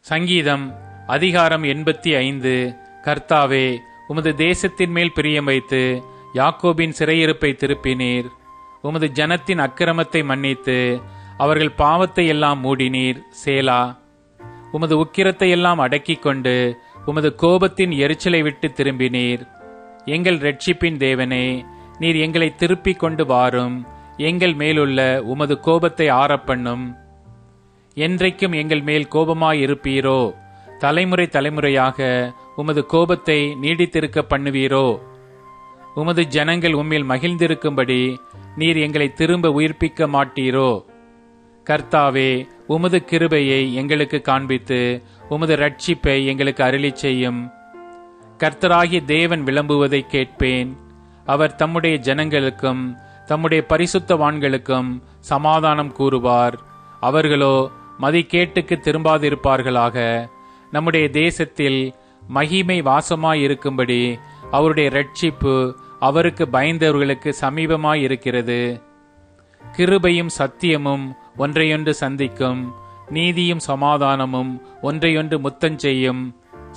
சங்கீதம் அதிகாரம் 85. கர்த்தாவே, உமது தேசத்தின் மேல் பிரியம் வைத்து யாக்கோபின் சிறையிருப்பை திருப்பினீர். உமது ஜனத்தின் அக்கிரமத்தை மன்னித்து அவர்கள் பாவத்தை எல்லாம் மூடினீர். சேலா. உமது உக்கிரத்தை எல்லாம் அடக்கிக் கொண்டு உமது கோபத்தின் எரிச்சலை விட்டு திரும்பினீர். எங்கள் இரட்சிப்பின் தேவனே, நீர் எங்களை திருப்பிக் கொண்டு வாரும். எங்கள் மேலுள்ள உமது கோபத்தை ஆறப்பண்ணும். என்றைக்கும் எங்கள் மேல் கோபமாயிருப்பீரோ? தலைமுறை தலைமுறையாக உமது கோபத்தை நீடித்திருக்க பண்ணுவீரோ? உமது ஜனங்கள் உம்மில் மகிழ்ந்திருக்கும்படி நீர் எங்களை திரும்ப உயிர்ப்பிக்க மாட்டீரோ? கர்த்தாவே, உமது கிருபையை எங்களுக்கு காண்பித்து உமது இரட்சிப்பை எங்களுக்கு அருளிச் செய்யும். கர்த்தராகிய தேவன் விளம்புவதை கேட்பேன். அவர் தம்முடைய ஜனங்களுக்கும் தம்முடைய பரிசுத்தவான்களுக்கும் சமாதானம் கூறுவார். அவர்களோ மதிகேட்டுக்கு திரும்பாதிருப்பார்களாக. நம்முடைய தேசத்தில் மகிமை வாசமாயிருக்கும்படி அவருடைய இரட்சிப்பு அவருக்கு பயந்தவர்களுக்கு சமீபமாயிருக்கிறது. கிருபையும் சத்தியமும் ஒன்றையொன்று சந்திக்கும். நீதியும் சமாதானமும் ஒன்றையொன்று முத்தஞ்செய்யும்.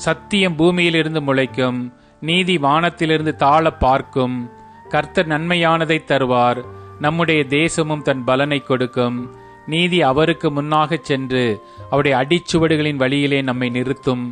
சத்தியம் பூமியிலிருந்து முளைக்கும், நீதி வானத்திலிருந்து தாழ பார்க்கும். கர்த்தர் நன்மையானதை தருவார். நம்முடைய தேசமும் தன் பலனை கொடுக்கும். நீதி அவருக்கு முன்னாகச் சென்று அவருடைய அடிச்சுவடுகளின் வழியிலே நம்மை நிறுத்தும்.